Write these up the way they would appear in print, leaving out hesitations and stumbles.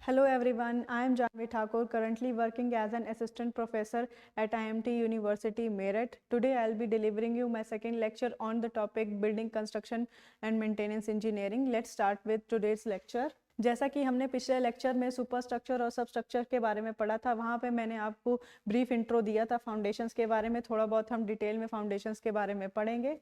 Hello everyone, I am Janvi Thakur, currently working as an assistant professor at IMT University, Meerut. Today I will be delivering you my second lecture on the topic building construction and maintenance engineering. Let's start with today's lecture. जैसा कि हमने पिछले lecture में super structure और सब structure के बारे में पढ़ा था, वहाँ पे मैंने आपको ब्रीफ इंट्रो दिया था फाउंडेशंस के बारे में. थोड़ा बहुत हम डिटेल में फाउंडेशंस के बारे में पढ़ेंगे.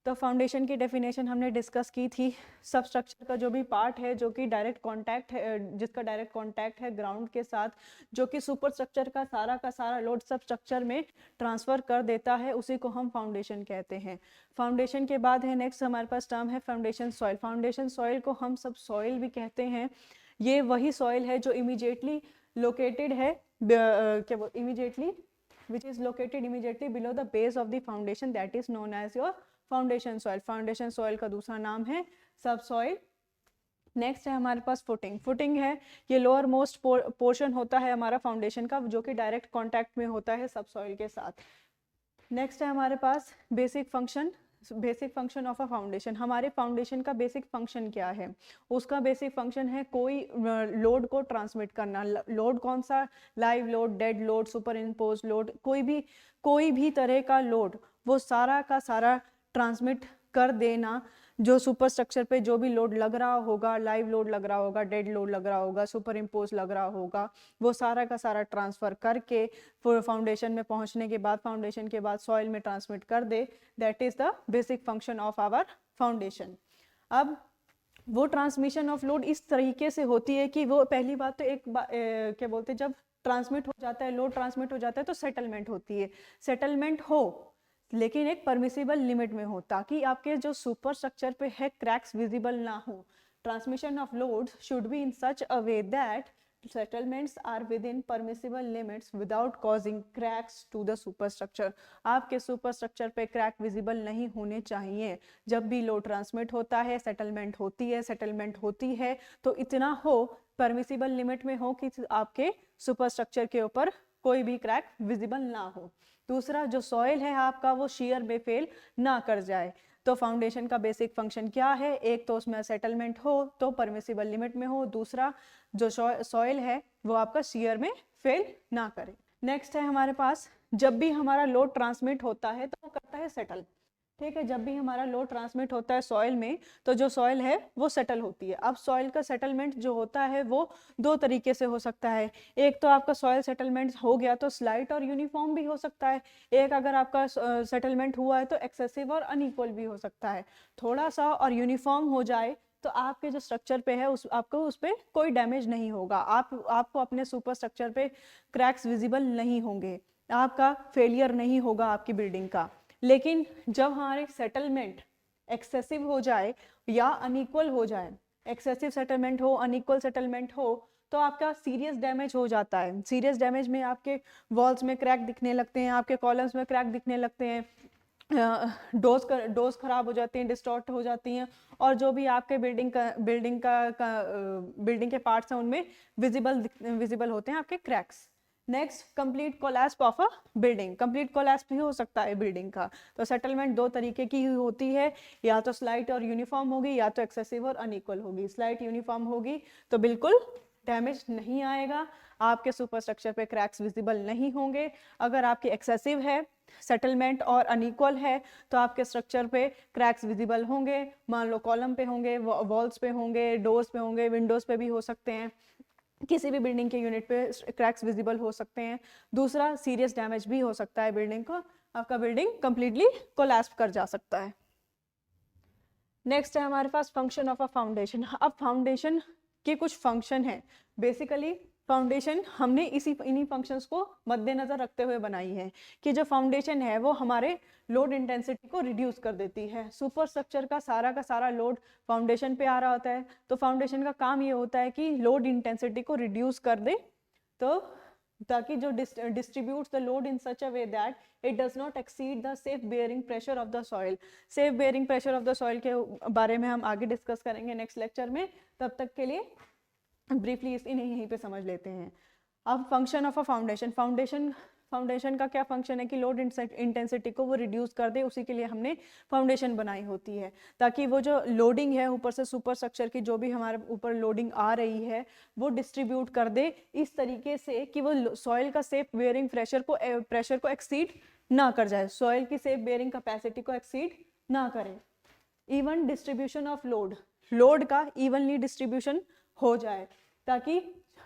तो फाउंडेशन की डेफिनेशन हमने डिस्कस की थी. सब स्ट्रक्चर का जो भी पार्ट है जो कि डायरेक्ट कांटेक्ट है, जिसका डायरेक्ट कांटेक्ट है ग्राउंड के साथ, जो कि सुपर स्ट्रक्चर का सारा लोड सब स्ट्रक्चर में ट्रांसफर कर देता है, उसी को हम फाउंडेशन कहते हैं. फाउंडेशन के बाद है नेक्स्ट हमारे पास टर्म है फाउंडेशन सॉइल. फाउंडेशन सॉइल को हम सब सॉइल भी कहते हैं. ये वही सॉइल है जो इमीडिएटली लोकेटेड है, immediately which is located immediately below the base of the foundation, that is known as your foundation soil. Foundation soil का दूसरा नाम है सब सॉइल. नेक्स्ट है हमारे पास फुटिंग. फुटिंग है ये लोअर मोस्ट पोर्शन होता है हमारा फाउंडेशन का, जो कि डायरेक्ट कांटेक्ट में होता है सब सॉइल के साथ. नेक्स्ट है हमारे पास basic function of a foundation. हमारे फाउंडेशन का बेसिक फंक्शन क्या है? उसका बेसिक फंक्शन है कोई लोड को ट्रांसमिट करना. लोड कौन सा? Live load, dead load, super impose load, कोई भी तरह का लोड, वो सारा का सारा ट्रांसमिट कर देना. जो सुपर स्ट्रक्चर पे जो भी लोड लग रहा होगा, लाइव लोड लग रहा होगा, डेड लोड लग रहा होगा, सुपर इम्पोज लग रहा होगा, वो सारा का सारा ट्रांसफर करके फाउंडेशन में पहुंचने के बाद, फाउंडेशन के बाद सॉइल में ट्रांसमिट कर दे. That is the basic function of our foundation. अब वो ट्रांसमिशन ऑफ लोड इस तरीके से होती है कि वो पहली बात तो क्या बोलते हैं, जब ट्रांसमिट हो जाता है, लोड ट्रांसमिट हो जाता है तो सेटलमेंट होती है. सेटलमेंट हो लेकिन एक परमिसिबल लिमिट में हो, ताकि आपके जो सुपर स्ट्रक्चर पे है क्रैक्स विजिबल ना हो. Transmission of load should be in such a way that settlements are within permissible limits without causing cracks to the superstructure. आपके सुपर स्ट्रक्चर पे क्रैक विजिबल नहीं होने चाहिए. जब भी लोड ट्रांसमिट होता है, सेटलमेंट होती है तो इतना हो, परमिसिबल लिमिट में हो कि आपके सुपर स्ट्रक्चर के ऊपर कोई भी क्रैक विजिबल ना हो. दूसरा, जो सॉइल है आपका वो शियर में फेल ना कर जाए. तो फाउंडेशन का बेसिक फंक्शन क्या है? एक तो उसमें सेटलमेंट हो तो परमिसिबल लिमिट में हो. दूसरा, जो सॉइल है वो आपका शियर में फेल ना करे. नेक्स्ट है हमारे पास, जब भी हमारा लोड ट्रांसमिट होता है तो वो करता है सेटल. ठीक है, जब भी हमारा लोड ट्रांसमिट होता है सॉइल में तो जो सॉइल है वो सेटल होती है. अब सॉइल का सेटलमेंट जो होता है वो दो तरीके से हो सकता है. एक तो आपका सॉइल सेटलमेंट हो गया तो स्लाइट और यूनिफॉर्म भी हो सकता है. एक अगर आपका सेटलमेंट हुआ है तो एक्सेसिव और अनइक्वल भी हो सकता है. थोड़ा सा और यूनिफॉर्म हो जाए तो आपके जो स्ट्रक्चर पे है आपको उस पर कोई डैमेज नहीं होगा. आपको अपने सुपर स्ट्रक्चर पे क्रैक्स विजिबल नहीं होंगे, आपका फेलियर नहीं होगा आपकी बिल्डिंग का. लेकिन जब हमारे सेटलमेंट एक्सेसिव हो जाए या अनइक्वल हो जाए, एक्सेसिव सेटलमेंट हो, अनइक्वल सेटलमेंट हो, तो आपका सीरियस डैमेज हो जाता है. सीरियस डैमेज में आपके वॉल्स में क्रैक दिखने लगते हैं, आपके कॉलम्स में क्रैक दिखने लगते हैं, डोज खराब हो जाती हैं, डिस्टॉर्ट हो जाती हैं, और जो भी आपके बिल्डिंग के पार्ट्स हैं उनमें विजिबल होते हैं आपके cracks. Next, complete collapse of a building. Complete collapse भी हो सकता है बिल्डिंग का. तो सेटलमेंट दो तरीके की होती है, या तो स्लाइट और यूनिफॉर्म होगी, या तो एक्सेसिव और अनइक्वल होगी. स्लाइट यूनिफॉर्म होगी तो बिल्कुल डैमेज नहीं आएगा, आपके सुपर स्ट्रक्चर पे क्रैक्स विजिबल नहीं होंगे. अगर आपकी एक्सेसिव है सेटलमेंट और अनइक्वल है तो आपके स्ट्रक्चर पे क्रैक्स विजिबल होंगे. मान लो कॉलम पे होंगे, वॉल्स पे होंगे, डोर्स पे होंगे, विंडोज पे भी हो सकते हैं, किसी भी बिल्डिंग के यूनिट पे क्रैक्स विजिबल हो सकते हैं. दूसरा, सीरियस डैमेज भी हो सकता है बिल्डिंग को, आपका बिल्डिंग कंप्लीटली कोलैप्स कर जा सकता है. नेक्स्ट है हमारे पास फंक्शन ऑफ अ फाउंडेशन. अब फाउंडेशन के कुछ फंक्शन है. बेसिकली फाउंडेशन हमने इन्हीं फंक्शंस को मद्देनजर रखते हुए बनाई है कि जो फाउंडेशन है वो हमारे लोड इंटेंसिटी को रिड्यूस कर देती है. सुपर स्ट्रक्चर का सारा लोड फाउंडेशन पे आ रहा होता है, तो फाउंडेशन का काम ये होता है कि लोड इंटेंसिटी को रिड्यूस कर दे, तो ताकि जो distributes the load in such a way that it does not exceed the safe bearing pressure of the soil. Safe bearing pressure of the soil के बारे में हम आगे डिस्कस करेंगे नेक्स्ट लेक्चर में. तब तक के लिए ब्रीफली इन्हें यहीं पे समझ लेते हैं. अब function of a foundation. Foundation foundation का क्या फंक्शन है कि लोड इंटेंसिटी को वो रिड्यूस कर दे, उसी के लिए हमने फाउंडेशन बनाई होती है, ताकि वो जो लोडिंग है ऊपर से सुपर स्ट्रक्चर की जो भी हमारे ऊपर लोडिंग आ रही है वो डिस्ट्रीब्यूट कर दे इस तरीके से कि वो सॉइल का सेफ बेयरिंग प्रेशर को एक्सीड ना कर जाए, सॉइल की सेफ बेयरिंग कैपेसिटी को एक्सीड ना करे। इवन डिस्ट्रीब्यूशन ऑफ लोड का इवनली डिस्ट्रीब्यूशन हो जाए, ताकि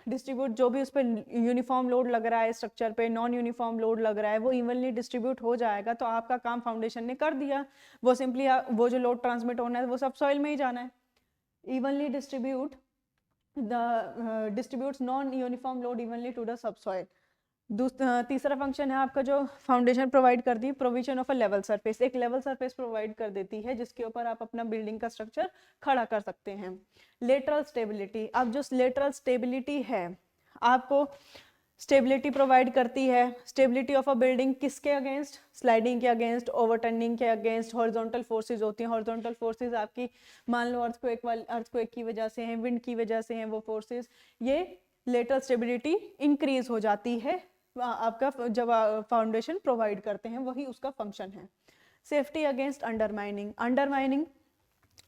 डिस्ट्रीब्यूट जो भी उस पर यूनिफॉर्म लोड लग रहा है स्ट्रक्चर पे, नॉन यूनिफॉर्म लोड लग रहा है, वो इवनली डिस्ट्रीब्यूट हो जाएगा, तो आपका काम फाउंडेशन ने कर दिया। वो सिंपली वो जो लोड ट्रांसमिट होना है वो सब सॉइल में ही जाना है। Evenly distributes non uniform load evenly to the subsoil. तीसरा फंक्शन है आपका जो फाउंडेशन प्रोवाइड करती है, provision of a level surface, एक लेवल सरफेस प्रोवाइड कर देती है जिसके ऊपर आप अपना बिल्डिंग का स्ट्रक्चर खड़ा कर सकते हैं। लेटरल स्टेबिलिटी, अब जो लेटरल स्टेबिलिटी है आपको स्टेबिलिटी प्रोवाइड करती है। स्टेबिलिटी ऑफ अ बिल्डिंग किसके अगेंस्ट? स्लाइडिंग के अगेंस्ट, ओवरटर्निंग के अगेंस्ट, हॉरिजॉन्टल फोर्सेज होती हैं। हॉरिजॉन्टल फोर्सेज आपकी मान लो अर्थक्वेक की वजह से हैं, विंड की वजह से हैं, वो फोर्सेज, ये लेटरल स्टेबिलिटी इंक्रीज हो जाती है आपका जब फाउंडेशन प्रोवाइड करते हैं, वही उसका फंक्शन है। सेफ्टी अगेंस्ट अंडरमाइनिंग, अंडरमाइनिंग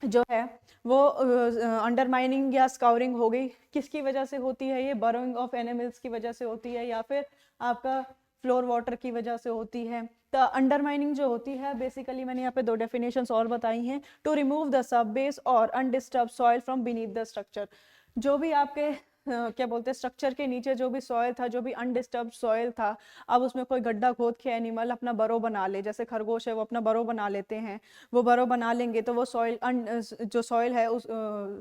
जो है वो अंडरमाइनिंग या स्काउरिंग हो गई, किसकी वजह से होती है? ये बरोइंग ऑफ एनिमल्स की वजह से होती है या फिर आपका फ्लोर वाटर की वजह से होती है। तो अंडरमाइनिंग जो होती है बेसिकली मैंने यहाँ पे दो डेफिनेशंस और बताई हैं, to remove the sub base और undisturb soil from beneath the structure. जो भी आपके क्या बोलते हैं स्ट्रक्चर के नीचे जो भी सॉइल था, जो भी अनडिस्टर्ब सॉइल था, अब उसमें कोई गड्ढा खोद के एनिमल अपना बरो बना ले, जैसे खरगोश है वो अपना बरो बना लेते हैं, वो बरो बना लेंगे तो वो सॉइल जो सॉइल है उस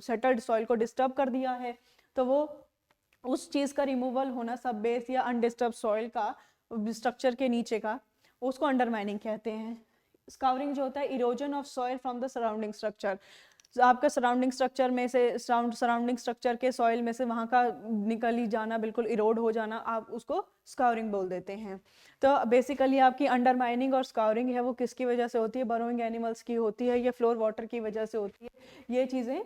सेटल्ड सॉइल को डिस्टर्ब कर दिया है, तो वो उस चीज़ का रिमूवल होना सब बेस या अनडिस्टर्ब सॉइल का स्ट्रक्चर के नीचे का, उसको अंडरमाइनिंग कहते हैं। स्कावरिंग जो होता है erosion of soil from the surrounding structure, आपका सराउंडिंग स्ट्रक्चर में से सराउंडिंग स्ट्रक्चर के सॉइल में से वहाँ का निकल ही जाना, बिल्कुल इरोड हो जाना, आप उसको स्कावरिंग बोल देते हैं। तो बेसिकली आपकी अंडरमाइनिंग और स्कावरिंग है वो किसकी वजह से होती है? बरोइंग एनिमल्स की होती है या फ्लोर वाटर की वजह से होती है। ये चीज़ें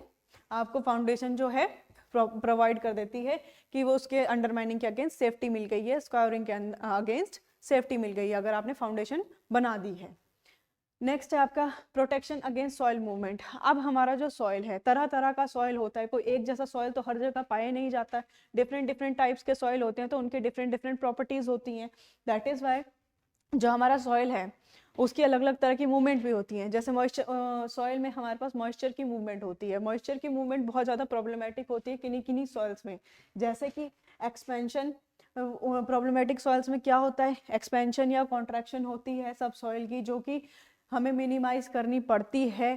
आपको फाउंडेशन जो है प्रोवाइड कर देती है कि वो उसके अंडरमाइनिंग के अगेंस्ट सेफ्टी मिल गई है, स्कावरिंग के अगेंस्ट सेफ्टी मिल गई है अगर आपने फाउंडेशन बना दी है। नेक्स्ट है आपका प्रोटेक्शन अगेंस्ट सॉइल मूवमेंट। अब हमारा जो सॉइल है, तरह तरह का सॉइल होता है, कोई एक जैसा सॉइल तो हर जगह पाया नहीं जाता है, डिफरेंट टाइप्स के सॉइल होते हैं, तो उनके डिफरेंट प्रॉपर्टीज होती हैं। दैट इज वाई जो हमारा सॉइल है उसकी अलग अलग तरह की मूवमेंट भी होती है। जैसे मॉइस्चर सॉइल में हमारे पास मॉइस्चर की मूवमेंट होती है, मॉइस्चर की मूवमेंट बहुत ज़्यादा प्रॉब्लमेटिक होती है किन्हीं सॉइल्स में, जैसे कि एक्सपेंशन। प्रॉब्लमेटिक सॉइल्स में क्या होता है? एक्सपेंशन या कॉन्ट्रैक्शन होती है सब सॉइल की, जो कि हमें मिनिमाइज करनी पड़ती है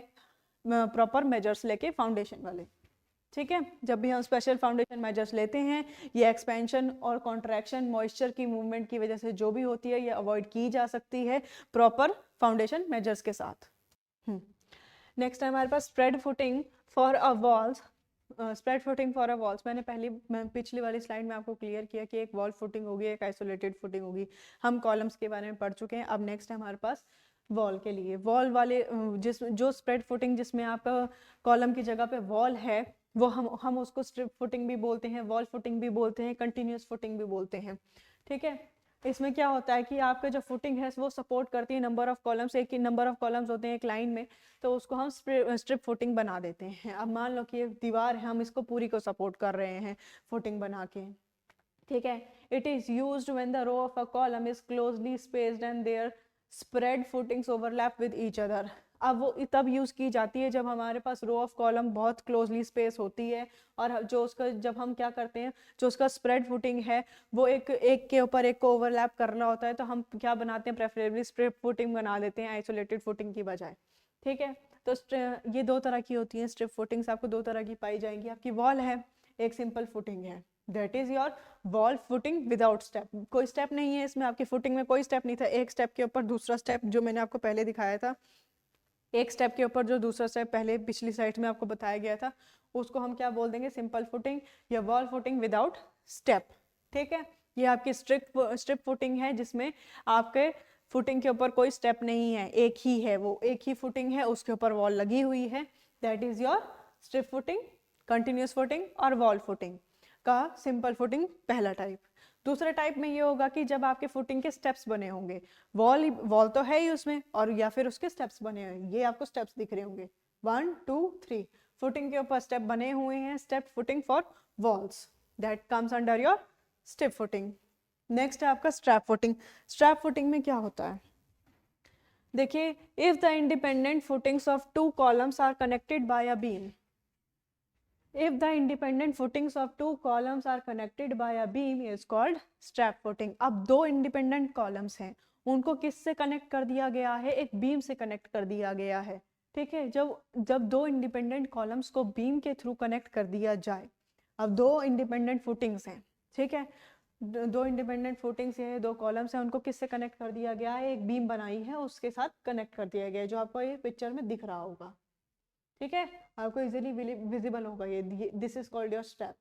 प्रॉपर मेजर्स लेके फाउंडेशन वाले। ठीक है, जब भी हम स्पेशल फाउंडेशन मेजर्स लेते हैं, ये एक्सपेंशन और कॉन्ट्रैक्शन मॉइस्चर की मूवमेंट की वजह से जो भी होती है ये अवॉइड की जा सकती है प्रॉपर फाउंडेशन मेजर्स के साथ। नेक्स्ट है हमारे पास spread footing for a walls. Spread footing for a walls मैं पिछली वाली स्लाइड में आपको क्लियर किया कि एक वॉल फुटिंग होगी, एक आइसोलेटेड फुटिंग होगी। हम कॉलम्स के बारे में पढ़ चुके हैं। अब नेक्स्ट है हमारे पास वॉल के लिए। वॉल वाले जो स्प्रेड फुटिंग जिसमें आपका कॉलम की जगह पे वॉल है, वो हम उसको स्ट्रिप फुटिंग भी बोलते हैं, वॉल फुटिंग भी बोलते हैं, कंटिन्यूस फुटिंग भी बोलते हैं। ठीक है, इसमें क्या होता है कि आपका जो फुटिंग है वो सपोर्ट करती है नंबर ऑफ कॉलम्स, एक ही नंबर ऑफ कॉलम्स होते हैं एक लाइन में, तो उसको हम स्ट्रिप फुटिंग बना देते हैं। अब मान लो कि दीवार है, हम इसको पूरी को सपोर्ट कर रहे हैं फुटिंग बना के। ठीक है, it is used when the row of a column is closely spaced and their spread footings overlap with each other. अब वो तब यूज़ की जाती है जब हमारे पास रो ऑफ कॉलम बहुत क्लोजली स्पेस होती है, और जो उसका जब हम क्या करते हैं, जो उसका स्प्रेड फुटिंग है वो एक के ऊपर एक को ओवरलैप करना होता है, तो हम क्या बनाते हैं, प्रेफरेबली स्ट्रिप फुटिंग बना देते हैं आइसोलेटेड फुटिंग की बजाय। ठीक है, तो ये दो तरह की होती हैं स्ट्रिप फुटिंग्स, आपको दो तरह की पाई जाएंगी। आपकी वॉल है, एक सिंपल फुटिंग है, that is your wall footing without step. कोई स्टेप नहीं है इसमें, आपकी फुटिंग में कोई स्टेप नहीं था, एक स्टेप के ऊपर दूसरा स्टेप जो मैंने आपको पहले दिखाया था, एक स्टेप के ऊपर जो दूसरा स्टेप पहले पिछली स्लाइड में आपको बताया गया था, उसको हम क्या बोल देंगे, सिंपल फुटिंग या वॉल फुटिंग विदाउट स्टेप। ठीक है, ये आपकी स्ट्रिप फुटिंग है जिसमें आपके फुटिंग के ऊपर कोई स्टेप नहीं है, एक ही है, वो एक ही फुटिंग है, उसके ऊपर वॉल लगी हुई है, that is your strip footing, continuous footing और वॉल फुटिंग का सिंपल फुटिंग पहला टाइप। दूसरे टाइप में ये होगा कि जब आपके फुटिंग के स्टेप्स बने होंगे, वॉल तो है ही उसमें, और या फिर उसके स्टेप्स बने हुए हैं, ये आपको स्टेप्स दिख रहे होंगे 1 2 3, फुटिंग के ऊपर स्टेप बने हुए हैं, step footing for walls, that comes under your step footing. Next है आपका स्ट्रैप फुटिंग। स्ट्रैप फुटिंग में क्या होता है, देखिए, if the independent footings of 2 columns are connected by a beam, if the independent footings of 2 columns are connected by a beam is called strap footing। अब 2 independent columns हैं, उनको किससे connect कर दिया गया है, एक बीम से कनेक्ट कर दिया गया है, ठीक है। जब 2 इंडिपेंडेंट कॉलम्स को बीम के थ्रू कनेक्ट कर दिया जाए, अब 2 इंडिपेंडेंट फुटिंग्स हैं, ठीक है, 2 इंडिपेंडेंट फुटिंग्स ये 2 कॉलम्स हैं, उनको किससे कनेक्ट कर दिया गया है, एक बीम बनाई है उसके साथ कनेक्ट कर दिया गया है, जो आपको ये पिक्चर में दिख रहा होगा, ठीक है, आपको इजीली विजिबल होगा ये this is called your strap.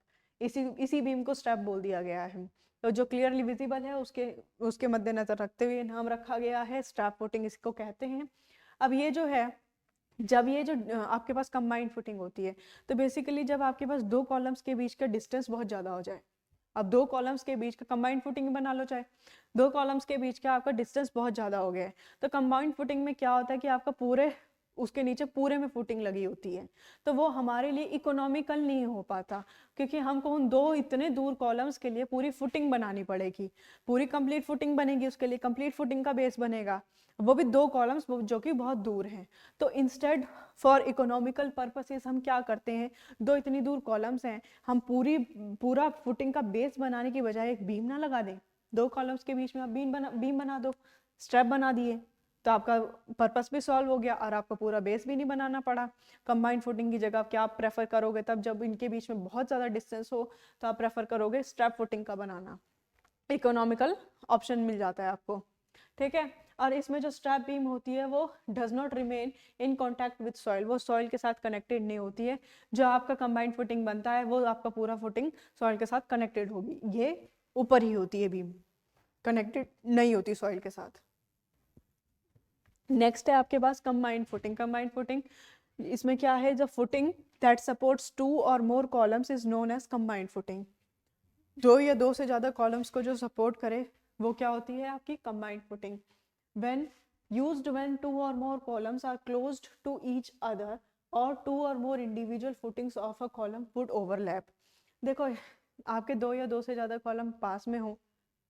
इसी बीम को स्ट्रैप बोल दिया गया है, तो जो क्लियरली विजिबल है उसके मद्देनजर रखते हुए नाम रखा गया है स्ट्रैप फुटिंग, इसको कहते हैं। अब ये जो है, जब ये जो आपके पास कंबाइंड फुटिंग होती है, तो बेसिकली जब आपके पास 2 कॉलम्स के बीच का डिस्टेंस बहुत ज़्यादा हो जाए, अब 2 कॉलम्स के बीच का कंबाइंड फुटिंग बना लो, चाहे 2 कॉलम्स के बीच का आपका डिस्टेंस बहुत ज़्यादा हो गया है, तो कंबाइंड फुटिंग में क्या होता है कि आपका पूरे उसके नीचे पूरे में फुटिंग लगी होती है, तो वो हमारे लिए इकोनॉमिकल नहीं हो पाता, क्योंकि हमको उन 2 इतने दूर कॉलम्स के लिए पूरी फुटिंग बनानी पड़ेगी, पूरी कंप्लीट फुटिंग बनेगी, उसके लिए कंप्लीट फुटिंग का बेस बनेगा, वो भी 2 कॉलम्स जो कि बहुत दूर हैं। तो इंस्टेड फॉर इकोनॉमिकल पर्पसेस हम क्या करते हैं, 2 इतनी दूर कॉलम्स हैं, हम पूरा फुटिंग का बेस बनाने की बजाय एक बीम ना लगा दें, 2 कॉलम्स के बीच में आप बीम बना दो, स्ट्रैप बना दिए, तो आपका पर्पस भी सॉल्व हो गया और आपको पूरा बेस भी नहीं बनाना पड़ा। कंबाइंड फुटिंग की जगह क्या आप प्रेफर करोगे, तब जब इनके बीच में बहुत ज़्यादा डिस्टेंस हो तो आप प्रेफर करोगे स्ट्रैप फुटिंग का बनाना, इकोनॉमिकल ऑप्शन मिल जाता है आपको, ठीक है। और इसमें जो स्ट्रैप बीम होती है वो does not remain in contact with soil, वो सॉइल के साथ कनेक्टेड नहीं होती है, जो आपका कंबाइंड फुटिंग बनता है वो आपका पूरा फुटिंग सॉइल के साथ कनेक्टेड होगी, ये ऊपर ही होती है बीम, कनेक्टेड नहीं होती सॉइल के साथ। नेक्स्ट है आपके पास कंबाइंड फुटिंग। कंबाइंड फुटिंग इसमें क्या है, द फुटिंग दैट सपोर्ट्स 2 और more columns is known as combined footing. 2 या 2 से ज़्यादा कॉलम्स को जो सपोर्ट करे वो क्या होती है आपकी combined footing. When used when 2 और more columns are closed to each other और 2 और more individual footings of a column would overlap. देखो, आपके 2 या 2 से ज़्यादा कॉलम पास में हो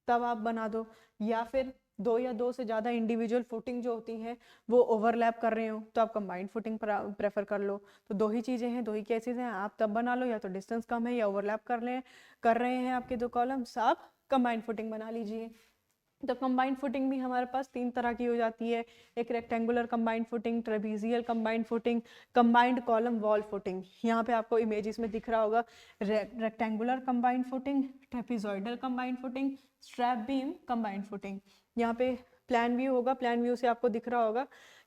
तब आप बना दो, या फिर 2 या 2 से ज़्यादा इंडिविजुअल फुटिंग जो होती हैं वो ओवरलैप कर रहे हो तो आप कंबाइंड फुटिंग प्रेफर कर लो। तो 2 ही चीज़ें हैं, 2 ही केसेस हैं, आप तब बना लो, या तो डिस्टेंस कम है या ओवरलैप कर रहे हैं आपके 2 कॉलम्स, आप कंबाइंड फुटिंग बना लीजिए। तो कंबाइंड फुटिंग भी हमारे पास 3 तरह की हो जाती है, एक rectangular combined footing, trapezial combined footing, combined column wall footing. यहाँ पे आपको इमेजेस में दिख रहा होगा rectangular combined footing, trapezoidal combined footing, strap beam combined footing. यहाँ पे प्लान व्यू होगा, प्लान व्यू से आपको दिख रहा होगा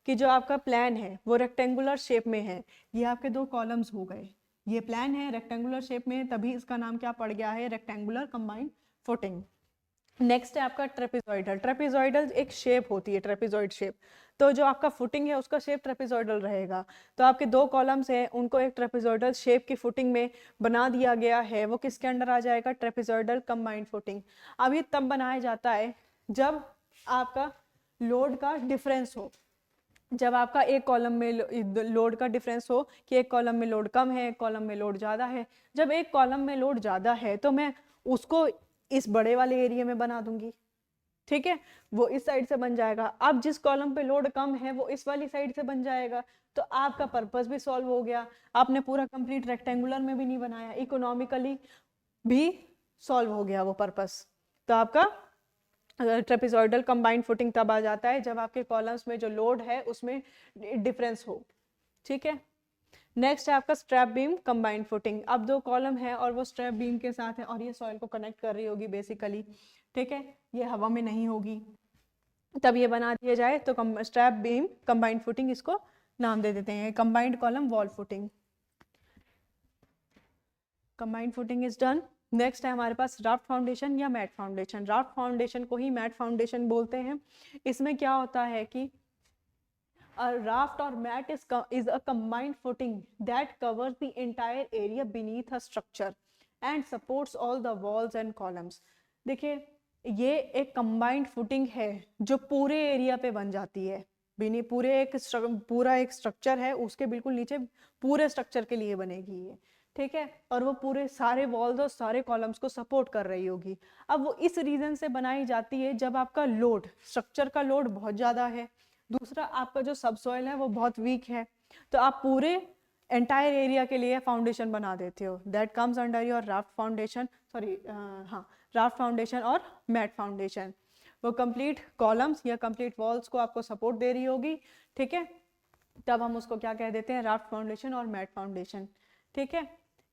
कि जो आपका प्लान है वो रेक्टेंगुलर शेप में है, ये आपके 2 कॉलम्स हो गए, ये प्लान है रेक्टेंगुलर शेप में, तभी इसका नाम क्या पड़ गया है, रेक्टेंगुलर कंबाइंड फुटिंग। नेक्स्ट है आपका ट्रेपेजॉइडल। ट्रेपेजॉइडल एक शेप होती है, ट्रेपेजॉइड शेप, तो जो आपका फुटिंग है उसका शेप ट्रेपेजॉइडल रहेगा, तो आपके 2 कॉलम्स हैं उनको एक ट्रेपेजॉइडल शेप की फुटिंग में बना दिया गया है, वो किसके अंडर आ जाएगा, ट्रेपेजॉइडल कंबाइंड फुटिंग। अब ये तब बनाया जाता है जब आपका लोड का डिफरेंस हो, जब आपका एक कॉलम में लोड का डिफरेंस हो कि एक कॉलम में लोड कम है, एक कॉलम में लोड ज़्यादा है। जब एक कॉलम में लोड ज़्यादा है तो मैं उसको इस बड़े वाले एरिया में बना दूंगी, ठीक है, वो इस साइड से बन जाएगा। अब जिस कॉलम पे लोड कम है वो इस वाली साइड से बन जाएगा, तो आपका पर्पस भी सॉल्व हो गया, आपने पूरा कंप्लीट रेक्टेंगुलर में भी नहीं बनाया, इकोनॉमिकली भी सॉल्व हो गया वो पर्पस। तो आपका ट्रेपेजॉइडल कंबाइंड फुटिंग तब आ जाता है जब आपके कॉलम्स में जो लोड है उसमें डिफरेंस हो, ठीक है। नेक्स्ट है आपका स्ट्रैप बीम कंबाइंड फुटिंग। अब 2 कॉलम है और वो स्ट्रैप बीम के साथ है और ये सॉइल को कनेक्ट कर रही होगी बेसिकली, ठीक है, ये हवा में नहीं होगी, तब ये बना दिया जाए तो स्ट्रैप बीम कंबाइंड फुटिंग इसको नाम दे देते हैं, combined column wall footing. Combined footing is done. Next है हमारे पास राफ्ट फाउंडेशन या मैट फाउंडेशन। राफ्ट फाउंडेशन को ही मैट फाउंडेशन बोलते हैं। इसमें क्या होता है कि a raft or mat is a combined footing that covers the entire area beneath a structure and supports all the walls and columns. देखिए ये एक कंबाइंड फुटिंग है जो पूरे एरिया पे बन जाती है, बिनी पूरे पूरा एक स्ट्रक्चर है उसके बिल्कुल नीचे पूरे स्ट्रक्चर के लिए बनेगी ये, ठीक है, और वो पूरे सारे वॉल्स और सारे कॉलम्स को सपोर्ट कर रही होगी। अब वो इस रीजन से बनाई जाती है जब आपका लोड, स्ट्रक्चर का लोड बहुत ज़्यादा है, दूसरा आपका जो सबसॉइल है वो बहुत वीक है, तो आप पूरे एंटायर एरिया के लिए फाउंडेशन बना देते हो। That comes under your raft foundation, sorry हाँ, राफ्ट फाउंडेशन और मैट फाउंडेशन। वो कंप्लीट कॉलम्स या कंप्लीट वॉल्स को आपको सपोर्ट दे रही होगी, ठीक है, तब हम उसको क्या कह देते हैं, राफ्ट फाउंडेशन और मैट फाउंडेशन, ठीक है।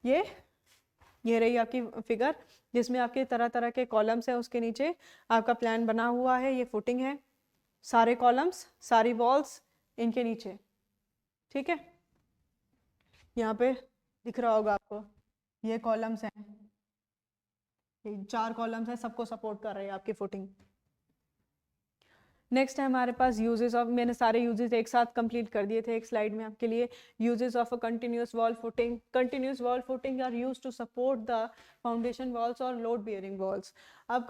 ये रही आपकी फिगर जिसमें आपके तरह तरह के कॉलम्स है, उसके नीचे आपका प्लान बना हुआ है, ये फुटिंग है, सारे कॉलम्स सारी वॉल्स इनके नीचे, ठीक है। यहाँ पे दिख रहा होगा आपको, ये कॉलम्स हैं, ये 4 कॉलम्स हैं, सबको सपोर्ट कर रहे हैं आपकी फुटिंग। नेक्स्ट है हमारे पास यूजेस ऑफ, मैंने सारे यूजेस एक साथ कंप्लीट कर दिए थे एक स्लाइड में आपके लिए। Uses of a continuous wall footing, continuous wall footing are used to support the foundation walls और लोड बियरिंग वॉल्स। अब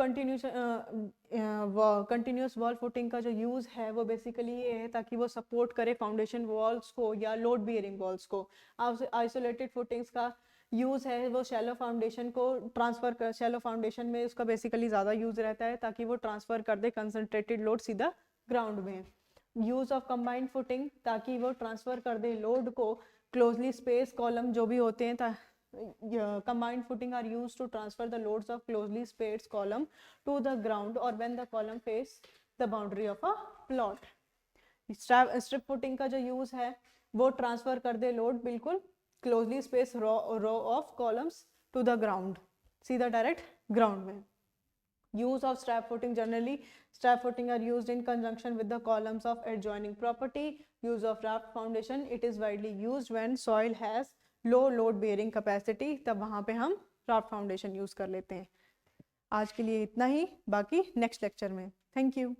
कंटिन्यूस वॉल फुटिंग का जो यूज़ है वो बेसिकली ये है ताकि वो सपोर्ट करे फाउंडेशन वॉल्स को या लोड बियरिंग वॉल्स को। आइसोलेटेड फुटिंग्स का यूज़ है वो शैलो फाउंडेशन को ट्रांसफ़र कर, शैलो फाउंडेशन में उसका बेसिकली ज़्यादा यूज़ रहता है ताकि वो ट्रांसफ़र कर दे कंसनट्रेटेड लोड सीधा ग्राउंड में। यूज़ ऑफ कंबाइंड फुटिंग, ताकि वो ट्रांसफ़र कर दे लोड को क्लोजली स्पेस कॉलम जो भी होते हैं, combined footing are used to transfer the loads of closely spaced column to the ground or when the column face the boundary of a plot. Strip footing का जो use है वो transfer कर दे लोड बिल्कुल closely space row of columns to the ground, सीधा direct ground में। use of strap footing, generally strap footing are used in conjunction with the columns of adjoining property. Use of raft foundation, it is widely used when soil has low load bearing capacity, तब वहाँ पे हम raft foundation use कर लेते हैं। आज के लिए इतना ही, बाकी नेक्स्ट लेक्चर में। Thank you.